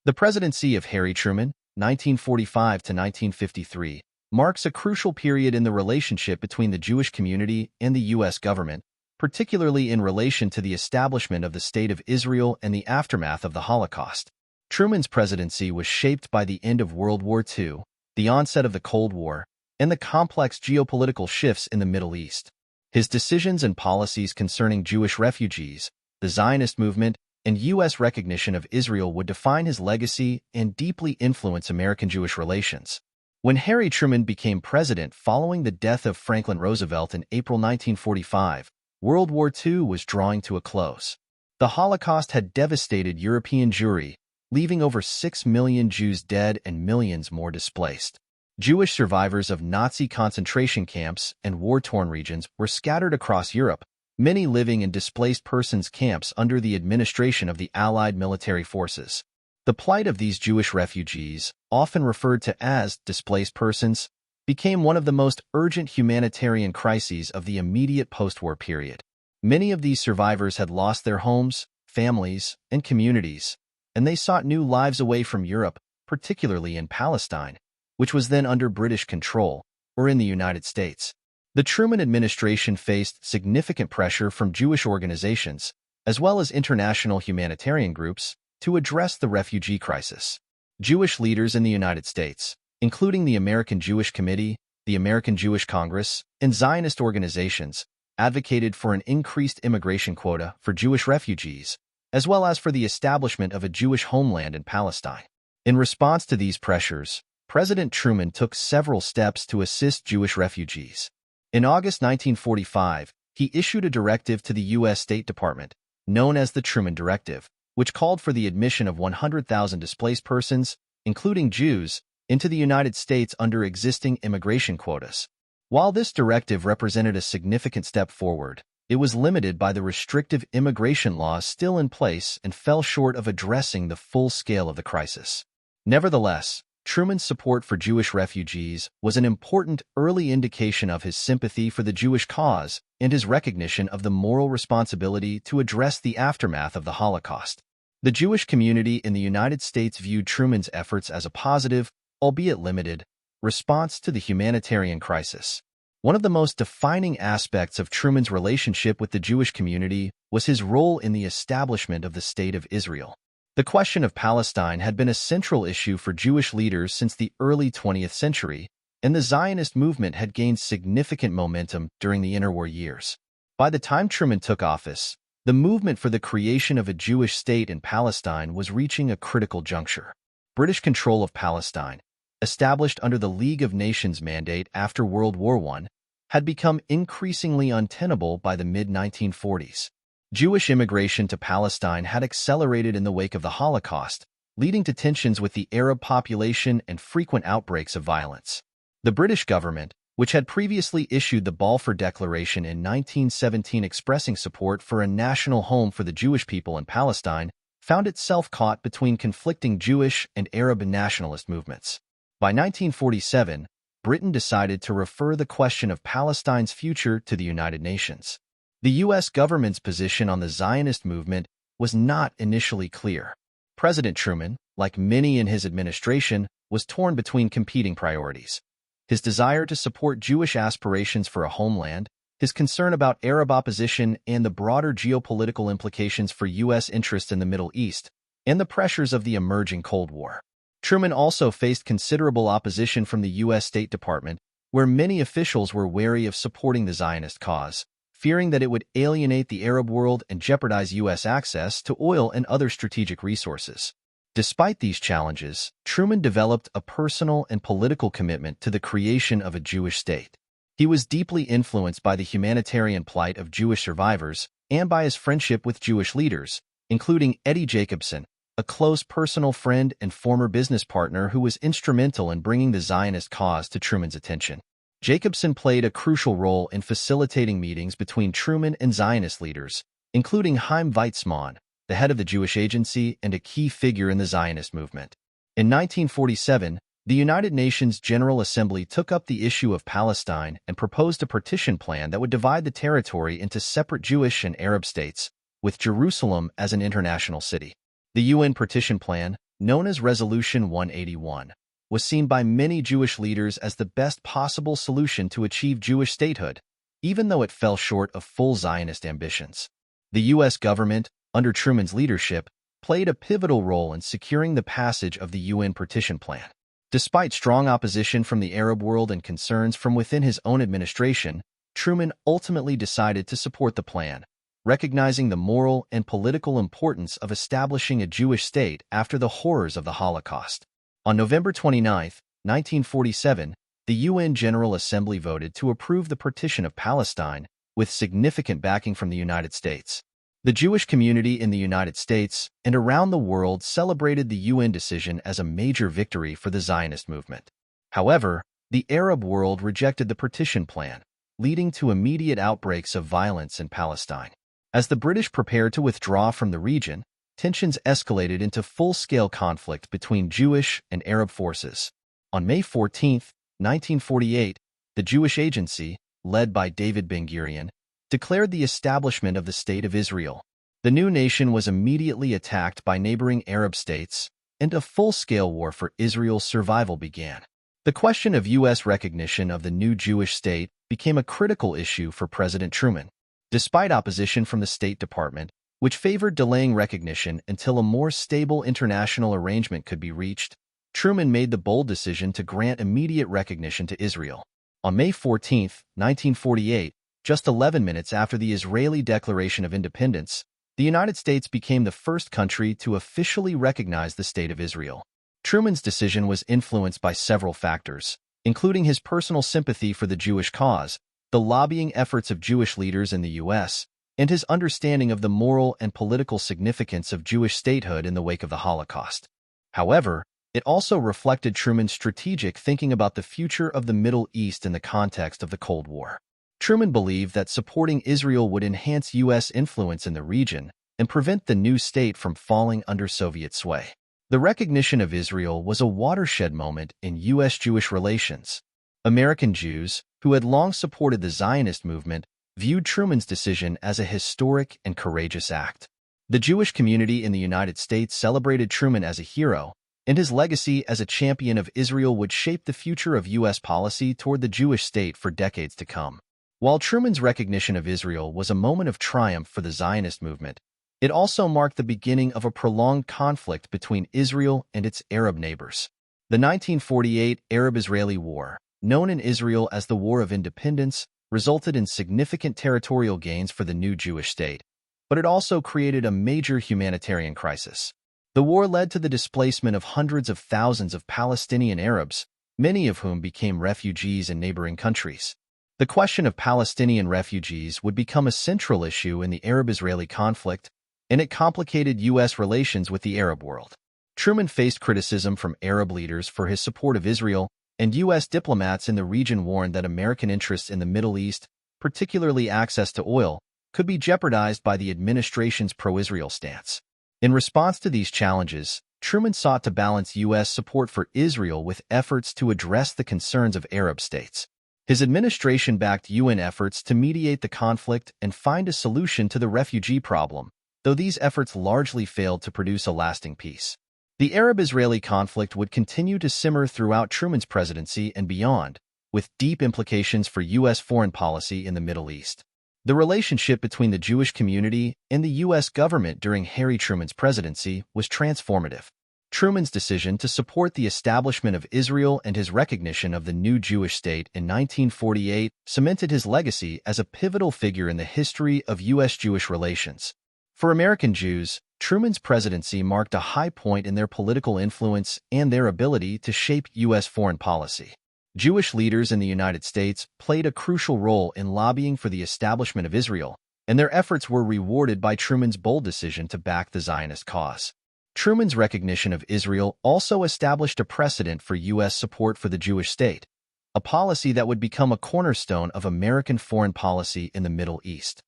The presidency of Harry Truman, 1945 to 1953, marks a crucial period in the relationship between the Jewish community and the U.S. government, particularly in relation to the establishment of the State of Israel and the aftermath of the Holocaust. Truman's presidency was shaped by the end of World War II, the onset of the Cold War, and the complex geopolitical shifts in the Middle East. His decisions and policies concerning Jewish refugees, the Zionist movement, and U.S. recognition of Israel would define his legacy and deeply influence American-Jewish relations. When Harry Truman became president following the death of Franklin Roosevelt in April 1945, World War II was drawing to a close. The Holocaust had devastated European Jewry, leaving over 6 million Jews dead and millions more displaced. Jewish survivors of Nazi concentration camps and war-torn regions were scattered across Europe, many living in displaced persons camps under the administration of the Allied military forces. The plight of these Jewish refugees, often referred to as displaced persons, became one of the most urgent humanitarian crises of the immediate post-war period. Many of these survivors had lost their homes, families, and communities, and they sought new lives away from Europe, particularly in Palestine, which was then under British control, or in the United States. The Truman administration faced significant pressure from Jewish organizations, as well as international humanitarian groups, to address the refugee crisis. Jewish leaders in the United States, including the American Jewish Committee, the American Jewish Congress, and Zionist organizations, advocated for an increased immigration quota for Jewish refugees, as well as for the establishment of a Jewish homeland in Palestine. In response to these pressures, President Truman took several steps to assist Jewish refugees. In August 1945, he issued a directive to the U.S. State Department, known as the Truman Directive, which called for the admission of 100,000 displaced persons, including Jews, into the United States under existing immigration quotas. While this directive represented a significant step forward, it was limited by the restrictive immigration laws still in place and fell short of addressing the full scale of the crisis. Nevertheless, Truman's support for Jewish refugees was an important early indication of his sympathy for the Jewish cause and his recognition of the moral responsibility to address the aftermath of the Holocaust. The Jewish community in the United States viewed Truman's efforts as a positive, albeit limited, response to the humanitarian crisis. One of the most defining aspects of Truman's relationship with the Jewish community was his role in the establishment of the State of Israel. The question of Palestine had been a central issue for Jewish leaders since the early 20th century, and the Zionist movement had gained significant momentum during the interwar years. By the time Truman took office, the movement for the creation of a Jewish state in Palestine was reaching a critical juncture. British control of Palestine, established under the League of Nations mandate after World War I, had become increasingly untenable by the mid-1940s. Jewish immigration to Palestine had accelerated in the wake of the Holocaust, leading to tensions with the Arab population and frequent outbreaks of violence. The British government, which had previously issued the Balfour Declaration in 1917 expressing support for a national home for the Jewish people in Palestine, found itself caught between conflicting Jewish and Arab nationalist movements. By 1947, Britain decided to refer the question of Palestine's future to the United Nations. The U.S. government's position on the Zionist movement was not initially clear. President Truman, like many in his administration, was torn between competing priorities. His desire to support Jewish aspirations for a homeland, his concern about Arab opposition and the broader geopolitical implications for U.S. interests in the Middle East, and the pressures of the emerging Cold War. Truman also faced considerable opposition from the U.S. State Department, where many officials were wary of supporting the Zionist cause, fearing that it would alienate the Arab world and jeopardize U.S. access to oil and other strategic resources. Despite these challenges, Truman developed a personal and political commitment to the creation of a Jewish state. He was deeply influenced by the humanitarian plight of Jewish survivors and by his friendship with Jewish leaders, including Eddie Jacobson, a close personal friend and former business partner who was instrumental in bringing the Zionist cause to Truman's attention. Jacobson played a crucial role in facilitating meetings between Truman and Zionist leaders, including Chaim Weizmann, the head of the Jewish Agency and a key figure in the Zionist movement. In 1947, the United Nations General Assembly took up the issue of Palestine and proposed a partition plan that would divide the territory into separate Jewish and Arab states, with Jerusalem as an international city. The UN partition plan, known as Resolution 181, was seen by many Jewish leaders as the best possible solution to achieve Jewish statehood, even though it fell short of full Zionist ambitions. The U.S. government, under Truman's leadership, played a pivotal role in securing the passage of the UN partition plan. Despite strong opposition from the Arab world and concerns from within his own administration, Truman ultimately decided to support the plan, recognizing the moral and political importance of establishing a Jewish state after the horrors of the Holocaust. On November 29, 1947, the UN General Assembly voted to approve the partition of Palestine, with significant backing from the United States. The Jewish community in the United States and around the world celebrated the UN decision as a major victory for the Zionist movement. However, the Arab world rejected the partition plan, leading to immediate outbreaks of violence in Palestine. As the British prepared to withdraw from the region, tensions escalated into full-scale conflict between Jewish and Arab forces. On May 14, 1948, the Jewish Agency, led by David Ben-Gurion, declared the establishment of the State of Israel. The new nation was immediately attacked by neighboring Arab states, and a full-scale war for Israel's survival began. The question of U.S. recognition of the new Jewish state became a critical issue for President Truman. Despite opposition from the State Department, which favored delaying recognition until a more stable international arrangement could be reached, Truman made the bold decision to grant immediate recognition to Israel. On May 14, 1948, just 11 minutes after the Israeli Declaration of Independence, the United States became the first country to officially recognize the State of Israel. Truman's decision was influenced by several factors, including his personal sympathy for the Jewish cause, the lobbying efforts of Jewish leaders in the U.S., and his understanding of the moral and political significance of Jewish statehood in the wake of the Holocaust. However, it also reflected Truman's strategic thinking about the future of the Middle East in the context of the Cold War. Truman believed that supporting Israel would enhance U.S. influence in the region and prevent the new state from falling under Soviet sway. The recognition of Israel was a watershed moment in U.S.-Jewish relations. American Jews, who had long supported the Zionist movement, viewed Truman's decision as a historic and courageous act. The Jewish community in the United States celebrated Truman as a hero, and his legacy as a champion of Israel would shape the future of U.S. policy toward the Jewish state for decades to come. While Truman's recognition of Israel was a moment of triumph for the Zionist movement, it also marked the beginning of a prolonged conflict between Israel and its Arab neighbors. The 1948 Arab-Israeli War, known in Israel as the War of Independence, resulted in significant territorial gains for the new Jewish state, but it also created a major humanitarian crisis. The war led to the displacement of hundreds of thousands of Palestinian Arabs, many of whom became refugees in neighboring countries. The question of Palestinian refugees would become a central issue in the Arab-Israeli conflict, and it complicated U.S. relations with the Arab world. Truman faced criticism from Arab leaders for his support of Israel, and U.S. diplomats in the region warned that American interests in the Middle East, particularly access to oil, could be jeopardized by the administration's pro-Israel stance. In response to these challenges, Truman sought to balance U.S. support for Israel with efforts to address the concerns of Arab states. His administration backed UN efforts to mediate the conflict and find a solution to the refugee problem, though these efforts largely failed to produce a lasting peace. The Arab-Israeli conflict would continue to simmer throughout Truman's presidency and beyond, with deep implications for U.S. foreign policy in the Middle East. The relationship between the Jewish community and the U.S. government during Harry Truman's presidency was transformative. Truman's decision to support the establishment of Israel and his recognition of the new Jewish state in 1948 cemented his legacy as a pivotal figure in the history of U.S.-Jewish relations. For American Jews, Truman's presidency marked a high point in their political influence and their ability to shape U.S. foreign policy. Jewish leaders in the United States played a crucial role in lobbying for the establishment of Israel, and their efforts were rewarded by Truman's bold decision to back the Zionist cause. Truman's recognition of Israel also established a precedent for U.S. support for the Jewish state, a policy that would become a cornerstone of American foreign policy in the Middle East.